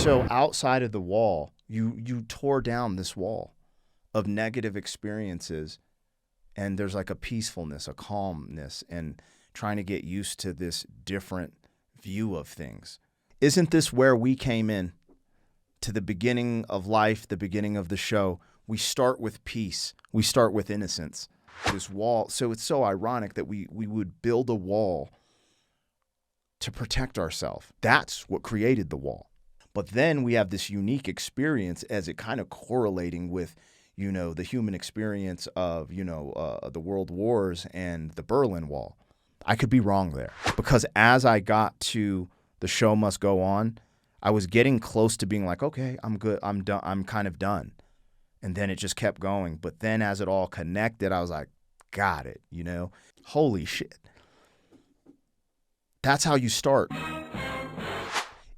So outside of the wall, you tore down this wall of negative experiences, and there's like a peacefulness, a calmness, and trying to get used to this different view of things. Isn't this where we came in to the beginning of life, the beginning of the show? We start with peace. We start with innocence. This wall. So it's so ironic that we would build a wall to protect ourselves. That's what created the wall. But then we have this unique experience as it kind of correlating with, the human experience of, the world wars and the Berlin Wall. I could be wrong there, because as I got to the show must go on, I was getting close to being like, okay, I'm good. I'm done. I'm kind of done. And then it just kept going. But then as it all connected, I was like, got it, holy shit. That's how you start.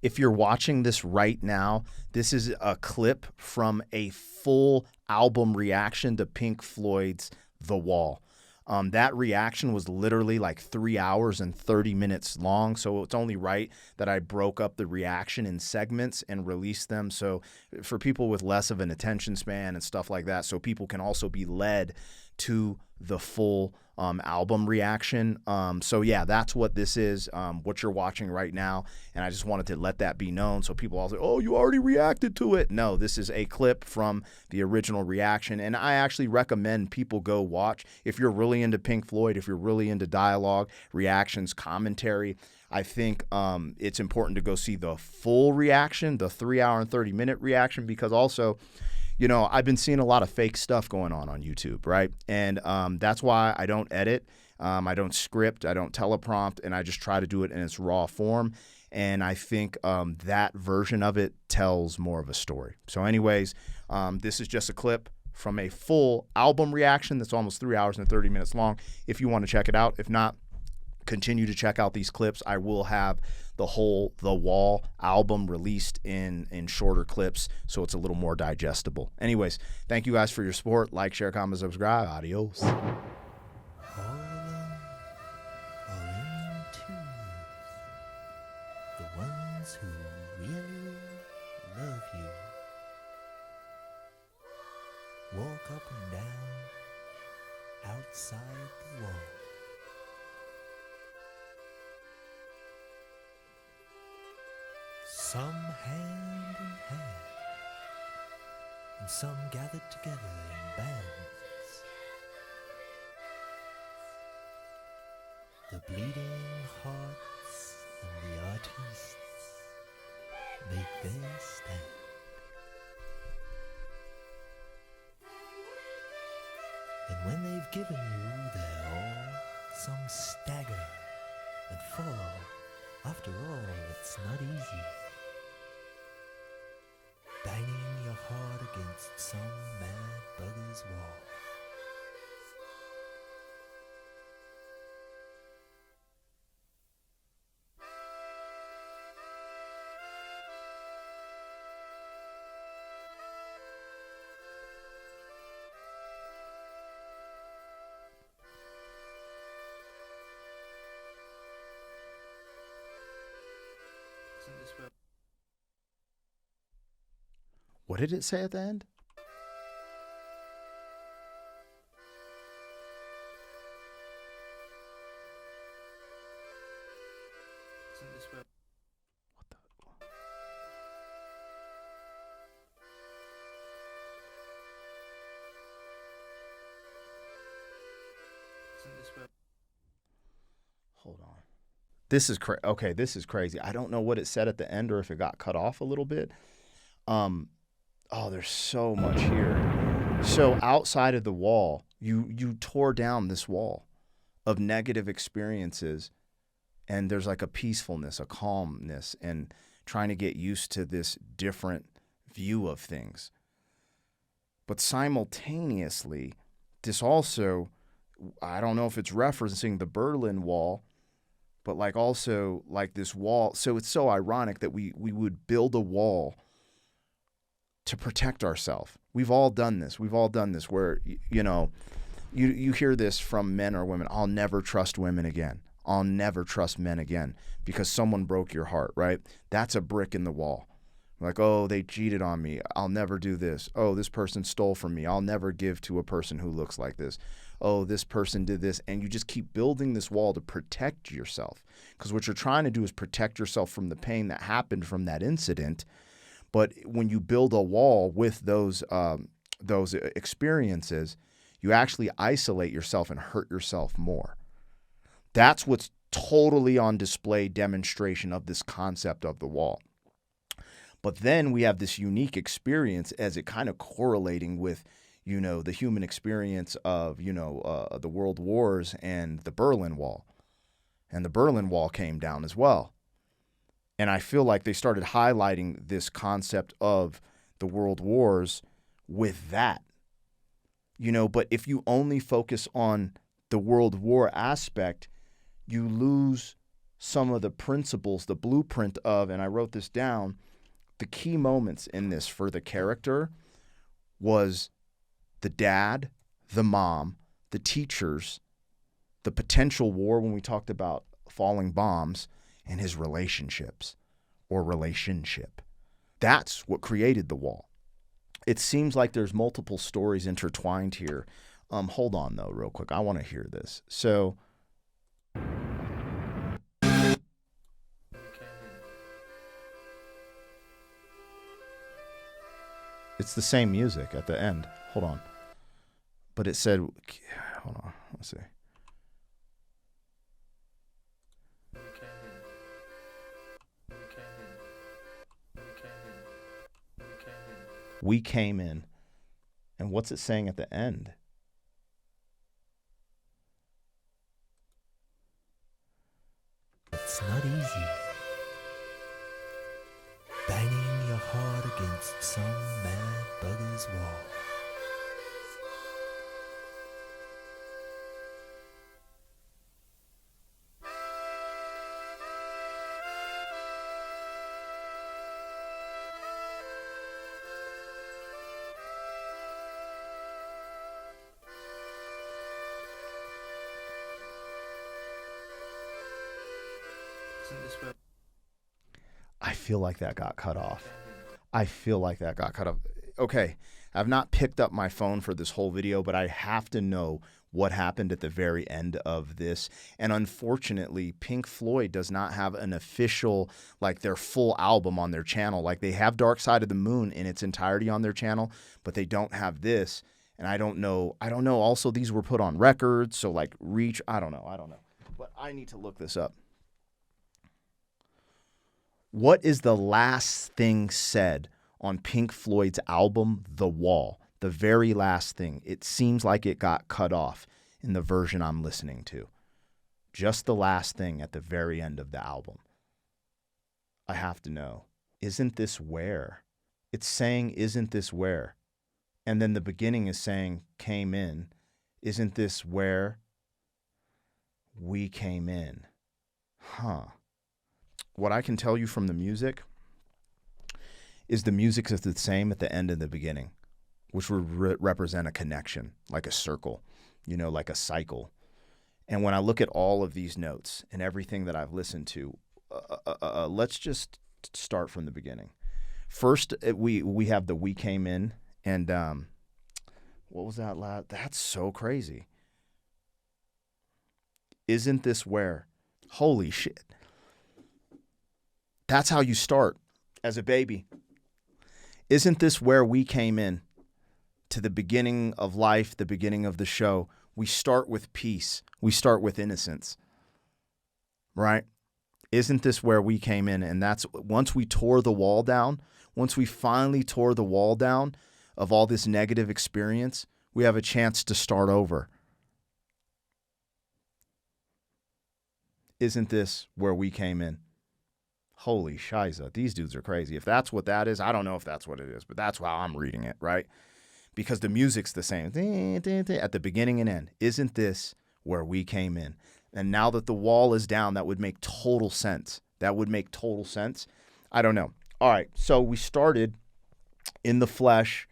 If you're watching this right now, this is a clip from a full album reaction to Pink Floyd's The Wall. That reaction was literally like 3 hours and 30 minutes long. So it's only right that I broke up the reaction in segments and released them. So for people with less of an attention span and stuff like that, so people can also be led to the full album reaction. So yeah, that's what this is, what you're watching right now. And I just wanted to let that be known. So people all say, oh, you already reacted to it. No, this is a clip from the original reaction. And I actually recommend people go watch. If you're really into Pink Floyd, if you're really into dialogue, reactions, commentary, I think it's important to go see the full reaction, the 3 hour and 30-minute reaction, because also, I've been seeing a lot of fake stuff going on YouTube, right? And that's why I don't edit, I don't script, I don't teleprompt, and I just try to do it in its raw form. And I think that version of it tells more of a story. So anyways, this is just a clip from a full album reaction that's almost 3 hours and 30 minutes long. If you want to check it out. If not, continue to check out these clips. I will have the whole The Wall album released in shorter clips, so it's a little more digestible. Anyways, thank you guys for your support. Like, share, comment, subscribe. Adios. All alone or in twos, the ones who really love you walk up and down outside the wall. Some hand in hand, and some gathered together in bands. The bleeding hearts and the artists make their stand. And when they've given you their all, some stagger and fall. After all, it's not easy. Banging your heart against some mad bugger's wall. What did it say at the end? What the? Hold on. This is okay. This is crazy. I don't know what it said at the end or if it got cut off a little bit. Oh, there's so much here. So outside of the wall, you tore down this wall of negative experiences, and there's like a peacefulness, a calmness, and trying to get used to this different view of things. But simultaneously, this also, I don't know if it's referencing the Berlin Wall, but like also like this wall. So it's so ironic that we would build a wall to protect ourselves. We've all done this. We've all done this where, you hear this from men or women. I'll never trust women again. I'll never trust men again because someone broke your heart, right? That's a brick in the wall. Like, oh, they cheated on me. I'll never do this. Oh, this person stole from me. I'll never give to a person who looks like this. Oh, this person did this. And you just keep building this wall to protect yourself. Because what you're trying to do is protect yourself from the pain that happened from that incident. But when you build a wall with those experiences, you actually isolate yourself and hurt yourself more. That's what's totally on display demonstration of this concept of the wall. But then we have this unique experience as it kind of correlating with, the human experience of, the world wars and the Berlin Wall. And the Berlin Wall came down as well. And I feel like they started highlighting this concept of the world wars with that. But if you only focus on the world war aspect, you lose some of the principles, the blueprint of, and I wrote this down, the key moments in this for the character was the dad, the mom, the teachers, the potential war when we talked about falling bombs, and his relationships or relationship. That's what created the wall. It seems like there's multiple stories intertwined here. Hold on, though, real quick. I want to hear this. So... It's the same music at the end. Hold on. But it said, hold on, let's see. We came in. And what's it saying at the end? It's not easy. Banging your heart against some mad bugger's wall. I feel like that got cut off. Okay, I've not picked up my phone for this whole video, but I have to know what happened at the very end of this. And unfortunately, Pink Floyd does not have an official, like their full album on their channel. Like they have Dark Side of the Moon in its entirety on their channel, but they don't have this. And I don't know. Also, these were put on records, so like Reach, I don't know. But I need to look this up. What is the last thing said on Pink Floyd's album, The Wall? The very last thing. It seems like it got cut off in the version I'm listening to. Just the last thing at the very end of the album. I have to know. Isn't this where? It's saying, isn't this where? And then the beginning is saying, came in. Isn't this where we came in? Huh. What I can tell you from the music is the music is the same at the end and the beginning, which would represent a connection, like a circle, like a cycle. And when I look at all of these notes and everything that I've listened to, let's just start from the beginning. First, we have the We Came In, and what was that last? That's so crazy. Isn't this where? Holy shit. That's how you start as a baby. Isn't this where we came in? To the beginning of life, the beginning of the show. We start with peace. We start with innocence. Right? Isn't this where we came in? And that's once we tore the wall down, once we finally tore the wall down of all this negative experience, we have a chance to start over. Isn't this where we came in? Holy shiza, these dudes are crazy. If that's what that is, I don't know if that's what it is, but that's how I'm reading it, right? Because the music's the same. At the beginning and end. Isn't this where we came in? And now that the wall is down, that would make total sense. I don't know. All right, so we started in the flesh,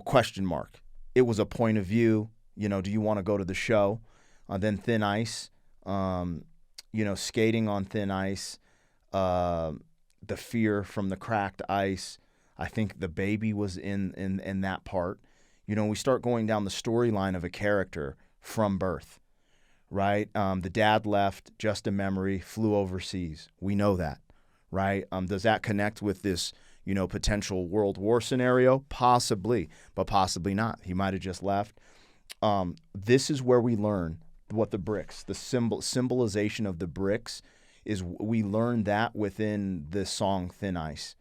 question mark. It was a point of view. Do you want to go to the show? Then thin ice, skating on thin ice. the fear from the cracked ice. I think the baby was in that part. We start going down the storyline of a character from birth, right? The dad left, just a memory, flew overseas. We know that, right? Does that connect with this, potential World War scenario? Possibly, but possibly not. He might have just left. This is where we learn what the bricks, the symbolization of the bricks is, we learn that within the song Thin Ice,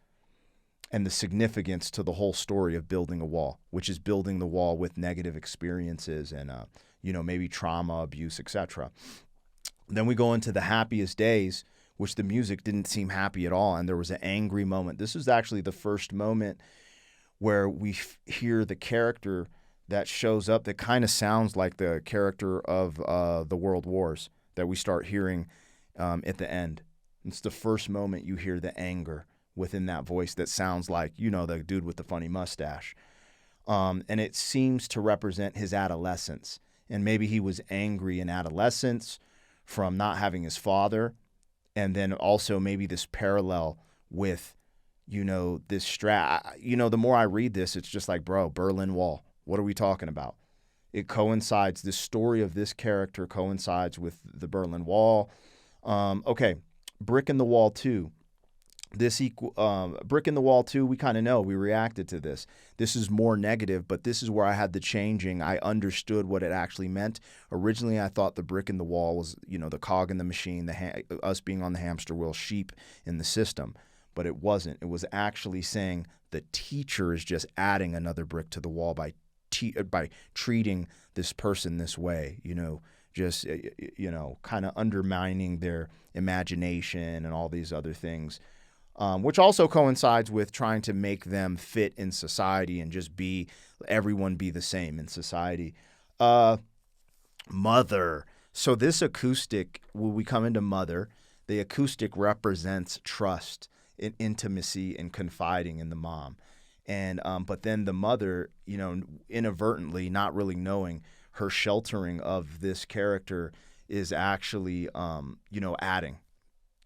and the significance to the whole story of building a wall, which is building the wall with negative experiences and, maybe trauma, abuse, etc. Then we go into the happiest days, which the music didn't seem happy at all, and there was an angry moment. This is actually the first moment where we hear the character that shows up that kind of sounds like the character of the World Wars that we start hearing at the end. It's the first moment you hear the anger within that voice that sounds like, the dude with the funny mustache. And it seems to represent his adolescence. And maybe he was angry in adolescence from not having his father. And then also maybe this parallel with, this the more I read this, it's just like, bro, Berlin Wall. What are we talking about? It coincides, this story of this character coincides with the Berlin Wall. Okay, Brick in the Wall 2. Brick in the Wall 2, we kind of know, we reacted to this. This is more negative, but this is where I had the changing. I understood what it actually meant. Originally, I thought the brick in the wall was, the cog in the machine, us being on the hamster wheel, sheep in the system. But it wasn't. It was actually saying the teacher is just adding another brick to the wall by treating this person this way, just, kind of undermining their imagination and all these other things. Which also coincides with trying to make them fit in society and just everyone be the same in society. Mother. So this acoustic, when we come into Mother, the acoustic represents trust and intimacy and confiding in the mom. And but then the mother, inadvertently, not really knowing, her sheltering of this character is actually, adding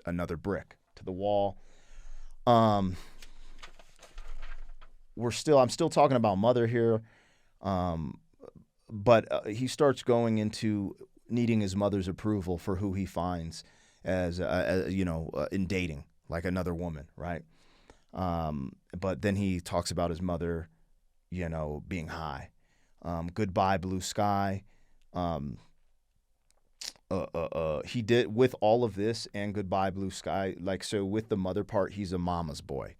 another brick to the wall. I'm still talking about Mother here, but he starts going into needing his mother's approval for who he finds as in dating, like another woman, right? But then he talks about his mother, being high. Goodbye, Blue Sky. He did, with all of this and Goodbye Blue Sky, so with the mother part, he's a mama's boy,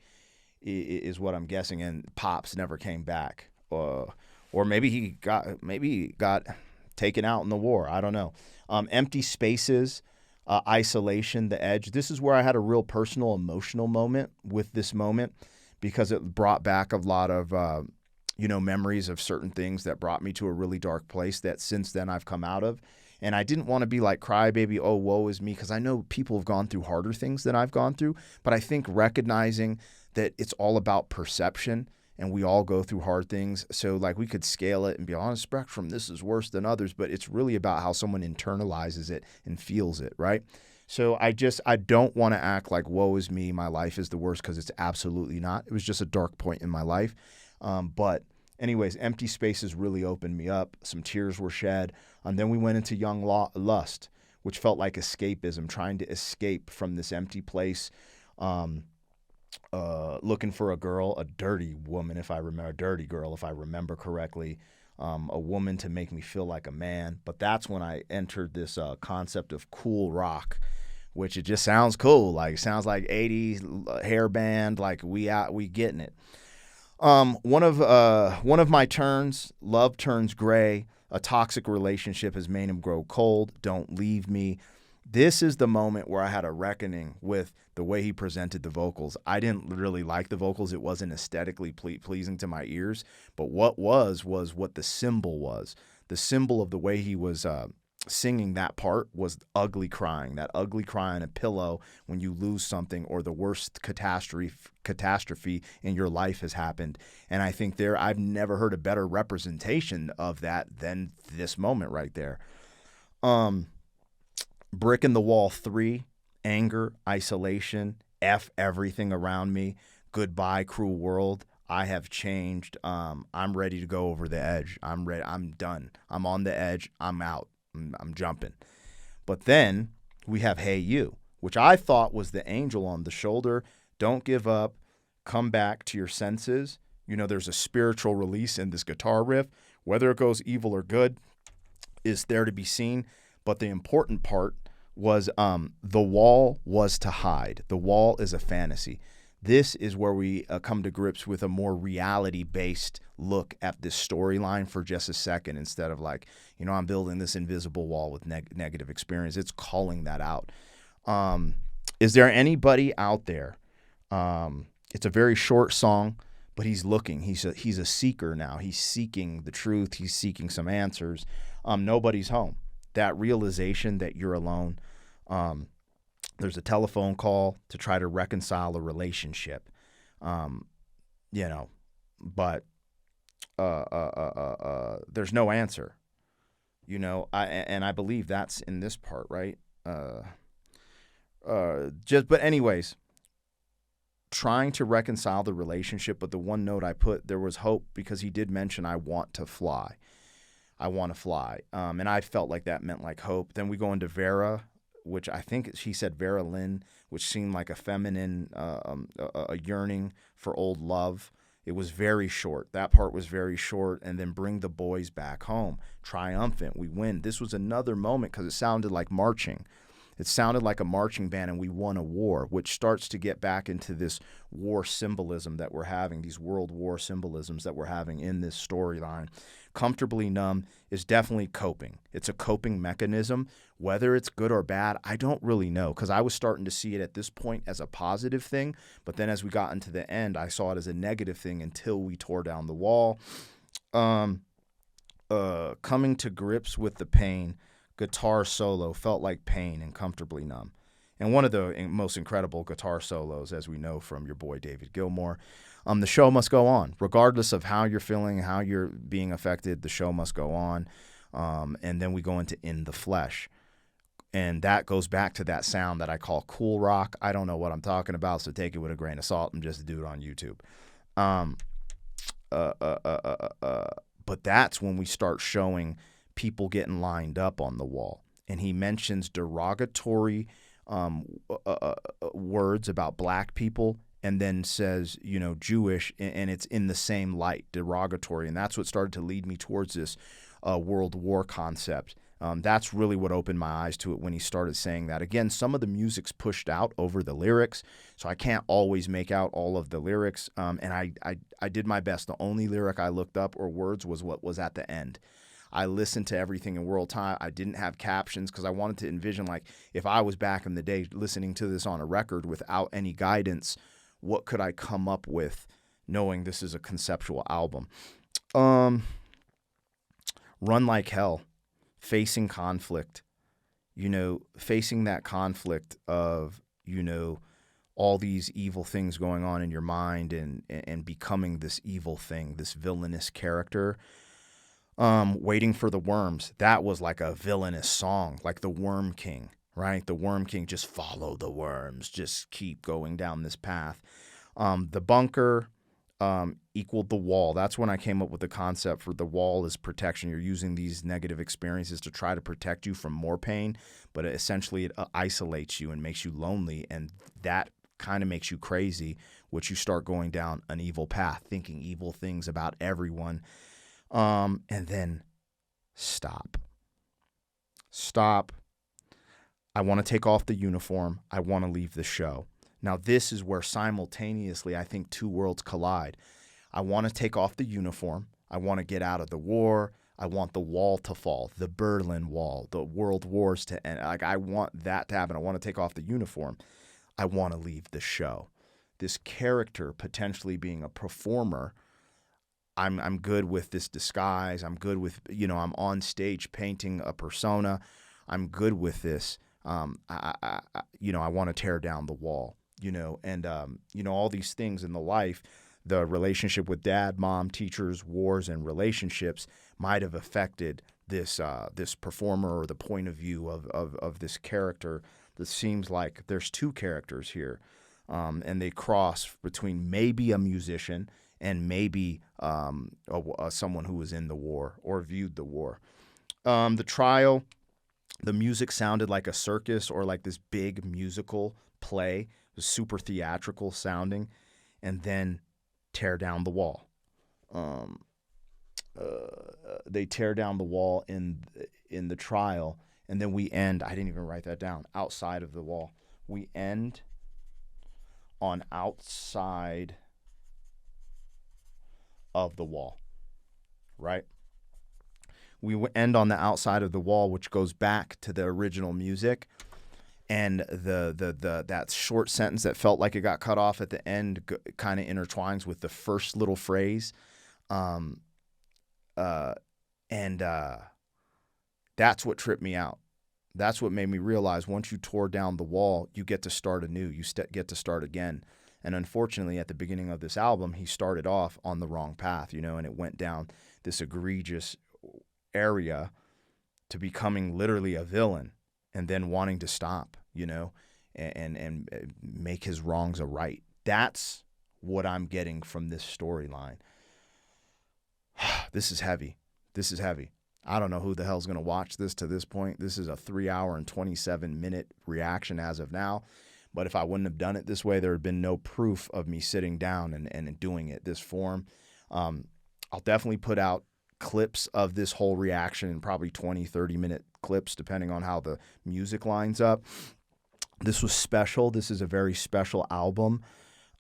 is what I'm guessing, and Pops never came back, or maybe he got taken out in the war. I don't know. Empty spaces, isolation, the edge. This is where I had a real personal, emotional moment with this moment, because it brought back a lot of memories of certain things that brought me to a really dark place that since then I've come out of. And I didn't want to be like crybaby, oh, woe is me, because I know people have gone through harder things than I've gone through. But I think recognizing that it's all about perception, and we all go through hard things. So we could scale it and be on a spectrum, this is worse than others, but it's really about how someone internalizes it and feels it, right? So I don't want to act like woe is me, my life is the worst, because it's absolutely not. It was just a dark point in my life. But anyways, Empty Spaces really opened me up. Some tears were shed. And then we went into Young Lust, which felt like escapism, trying to escape from this empty place, looking for a girl, a dirty woman, a dirty girl, if I remember correctly, a woman to make me feel like a man. But that's when I entered this concept of cool rock, which it just sounds cool. Sounds like 80s hair band, we getting it. One of my turns, love turns gray. A toxic relationship has made him grow cold. Don't leave me. This is the moment where I had a reckoning with the way he presented the vocals. I didn't really like the vocals. It wasn't aesthetically pleasing to my ears. But what was what the symbol was. The symbol of the way he was singing that part was ugly crying. That ugly cry on a pillow when you lose something or the worst catastrophe in your life has happened. And I think I've never heard a better representation of that than this moment right there. Brick in the Wall 3, anger, isolation, F everything around me. Goodbye, cruel world. I have changed. I'm ready to go over the edge. I'm ready. I'm done. I'm on the edge. I'm out. I'm jumping. But then we have Hey You, which I thought was the angel on the shoulder. Don't give up. Come back to your senses. There's a spiritual release in this guitar riff. Whether it goes evil or good is there to be seen. But the important part was the wall was to hide. The wall is a fantasy. This is where we come to grips with a more reality-based look at this storyline for just a second, instead of like, I'm building this invisible wall with negative experience. It's calling that out. Is there anybody out there? It's a very short song, but he's looking. He's a seeker now. He's seeking the truth. He's seeking some answers. Nobody's home. That realization that you're alone. There's a telephone call to try to reconcile a relationship, but there's no answer, I believe that's in this part, right? But anyways, trying to reconcile the relationship, but the one note I put, there was hope, because he did mention, I want to fly. I want to fly. And I felt like that meant like hope. Then we go into Vera, which I think she said Vera Lynn, which seemed like a feminine, a yearning for old love. It was very short. That part was very short. And then bring the boys back home. Triumphant. We win. This was another moment because it sounded like marching. It sounded like a marching band, and we won a war, which starts to get back into this war symbolism that we're having, these world war symbolisms that we're having in this storyline. Comfortably Numb is definitely coping. It's a coping mechanism. Whether it's good or bad, I don't really know, because I was starting to see it at this point as a positive thing, but then as we got into the end, I saw it as a negative thing until we tore down the wall. Coming to grips with the pain, guitar solo felt like pain and Comfortably Numb. And one of the most incredible guitar solos, as we know from your boy David Gilmour. The show must go on. Regardless of how you're feeling, how you're being affected, the show must go on. And then we go into In the Flesh. And that goes back to that sound that I call cool rock. I don't know what I'm talking about, so take it with a grain of salt and just do it on YouTube. But that's when we start showing people getting lined up on the wall. And he mentions derogatory words about black people, and then says, Jewish, and it's in the same light, derogatory. And that's what started to lead me towards this World War concept. That's really what opened my eyes to it when he started saying that. Again, some of the music's pushed out over the lyrics, so I can't always make out all of the lyrics. And I did my best. The only lyric I looked up or words was what was at the end. I listened to everything in world time. I didn't have captions because I wanted to envision, like, if I was back in the day listening to this on a record without any guidance, what could I come up with knowing this is a conceptual album? Run Like Hell, facing conflict, facing that conflict of, all these evil things going on in your mind and becoming this evil thing, this villainous character. Waiting for the Worms, that was like a villainous song, like the Worm King, right? The Worm King, just follow the worms, just keep going down this path. The Bunker equaled the wall. That's when I came up with the concept for the wall is protection. You're using these negative experiences to try to protect you from more pain, but essentially it isolates you and makes you lonely, and that kind of makes you crazy, which you start going down an evil path, thinking evil things about everyone. And then stop. I want to take off the uniform. I want to leave the show. Now, this is where simultaneously I think two worlds collide. I want to take off the uniform. I want to get out of the war. I want the wall to fall, the Berlin Wall, the world wars to end. Like, I want that to happen. I want to take off the uniform. I want to leave the show. This character potentially being a performer, I'm good with this disguise. I'm good with, I'm on stage painting a persona. I'm good with this. I want to tear down the wall, and all these things in the life, the relationship with dad, mom, teachers, wars, and relationships might have affected this performer or the point of view of this character. That seems like there's two characters here. and they cross between maybe a musician and maybe someone who was in the war or viewed the war. The trial, the music sounded like a circus or like this big musical play. It was super theatrical sounding, and then tear down the wall. They tear down the wall in the trial, and then we end. I didn't even write that down. Outside of the wall, we end on outside of the wall, right? We end on the outside of the wall, which goes back to the original music, and the that short sentence that felt like it got cut off at the end kind of intertwines with the first little phrase, and that's what tripped me out. That's what made me realize once you tore down the wall, you get to start anew. You get to start again. And unfortunately, at the beginning of this album, he started off on the wrong path, and it went down this egregious area to becoming literally a villain and then wanting to stop, and make his wrongs a right. That's what I'm getting from this storyline. This is heavy. This is heavy. I don't know who the hell's going to watch this to this point. This is a 3-hour and 27-minute reaction as of now. But if I wouldn't have done it this way, there had been no proof of me sitting down and doing it this form. I'll definitely put out clips of this whole reaction in probably 20, 30-minute clips, depending on how the music lines up. This was special. This is a very special album.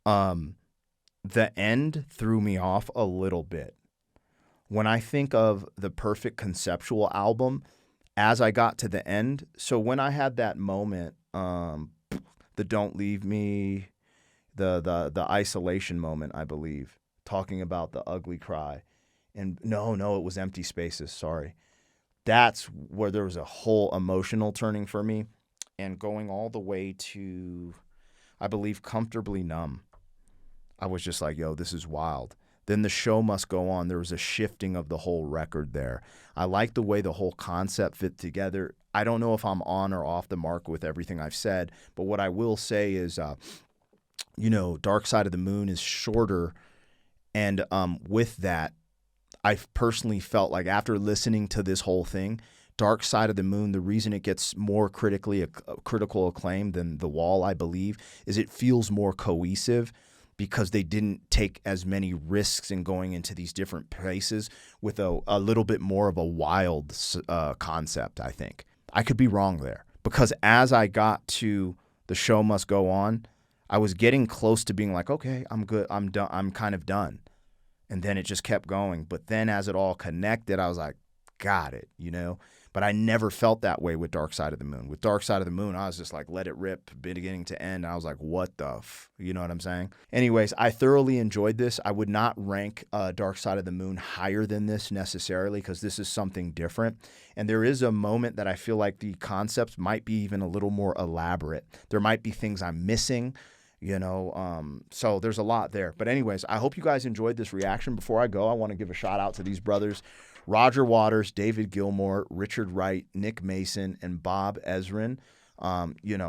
The end threw me off a little bit. When I think of the perfect conceptual album, as I got to the end, so when I had that moment, the Don't Leave Me, the isolation moment, I believe, talking about the ugly cry. And no, it was Empty Spaces, sorry. That's where there was a whole emotional turning for me, and going all the way to, I believe, Comfortably Numb. I was just like, yo, this is wild. Then The Show Must Go On. There was a shifting of the whole record there. I like the way the whole concept fit together. I don't know if I'm on or off the mark with everything I've said, but what I will say is, Dark Side of the Moon is shorter, and with that, I personally felt like after listening to this whole thing, Dark Side of the Moon, the reason it gets more critical acclaim than The Wall, I believe, is it feels more cohesive, because they didn't take as many risks in going into these different places with a little bit more of a wild concept, I think. I could be wrong there, because as I got to The Show Must Go On, I was getting close to being like, okay, I'm good. I'm done. I'm kind of done. And then it just kept going. But then as it all connected, I was like, got it, But I never felt that way with Dark Side of the Moon. With Dark Side of the Moon, I was just like, let it rip, beginning to end. I was like, what the you know what I'm saying? Anyways, I thoroughly enjoyed this. I would not rank Dark Side of the Moon higher than this necessarily, because this is something different. And there is a moment that I feel like the concepts might be even a little more elaborate. There might be things I'm missing, so there's a lot there. But anyways, I hope you guys enjoyed this reaction. Before I go, I want to give a shout out to these brothers, Roger Waters, David Gilmour, Richard Wright, Nick Mason, and Bob Ezrin,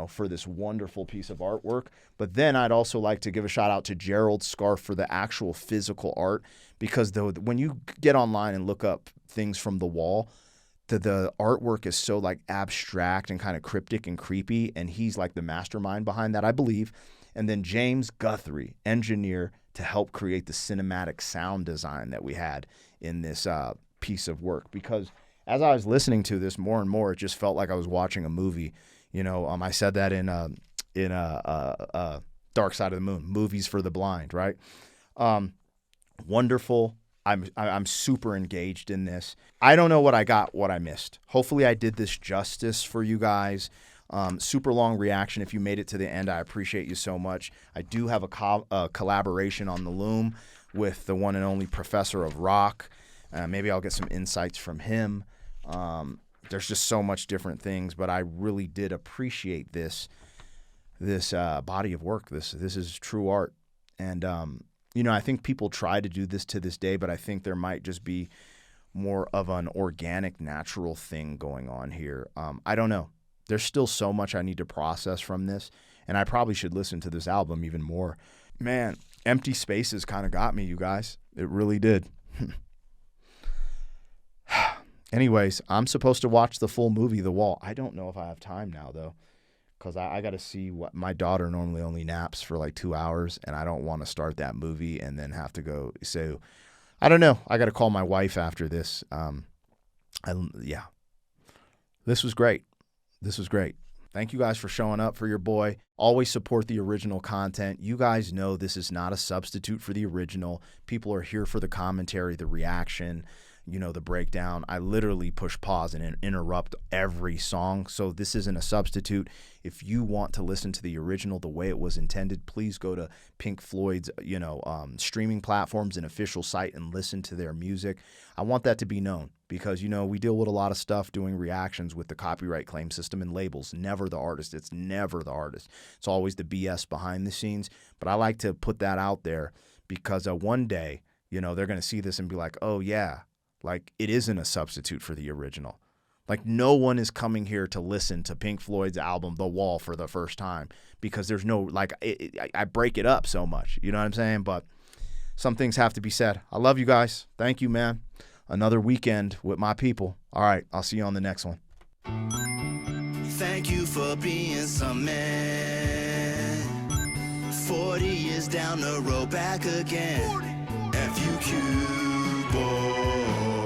for this wonderful piece of artwork. But then I'd also like to give a shout out to Gerald Scarf for the actual physical art, because when you get online and look up things from The Wall, the artwork is so like abstract and kind of cryptic and creepy, and he's like the mastermind behind that, I believe. And then James Guthrie, engineer, to help create the cinematic sound design that we had in this piece of work. Because as I was listening to this more and more, it just felt like I was watching a movie. I said that in Dark Side of the Moon, movies for the blind, right? Wonderful. I'm super engaged in this. I don't know what I got, what I missed. Hopefully I did this justice for you guys. Super long reaction. If you made it to the end, I appreciate you so much. I do have a collaboration on the loom with the one and only Professor of Rock. Maybe I'll get some insights from him. There's just so much different things, but I really did appreciate this body of work. This is true art. And, I think people try to do this to this day, but I think there might just be more of an organic, natural thing going on here. I don't know. There's still so much I need to process from this. And I probably should listen to this album even more. Man, Empty Spaces kind of got me, you guys. It really did. Anyways, I'm supposed to watch the full movie, The Wall. I don't know if I have time now, though, because I got to see what my daughter normally only naps for like 2 hours, and I don't want to start that movie and then have to go. So I don't know. I got to call my wife after this. Yeah, this was great. This was great. Thank you guys for showing up for your boy. Always support the original content. You guys know this is not a substitute for the original. People are here for the commentary, the reaction, the breakdown. I literally push pause and interrupt every song. So this isn't a substitute. If you want to listen to the original the way it was intended, please go to Pink Floyd's, streaming platforms and official site and listen to their music. I want that to be known because, we deal with a lot of stuff doing reactions with the copyright claim system and labels. Never the artist. It's never the artist. It's always the BS behind the scenes. But I like to put that out there because one day, they're going to see this and be like, oh, yeah. Like, it isn't a substitute for the original. Like, no one is coming here to listen to Pink Floyd's album, The Wall, for the first time because there's no, I break it up so much. You know what I'm saying? But some things have to be said. I love you guys. Thank you, man. Another weekend with my people. All right, I'll see you on the next one. Thank you for being some man. 40 years down the road, back again. FUQ boy.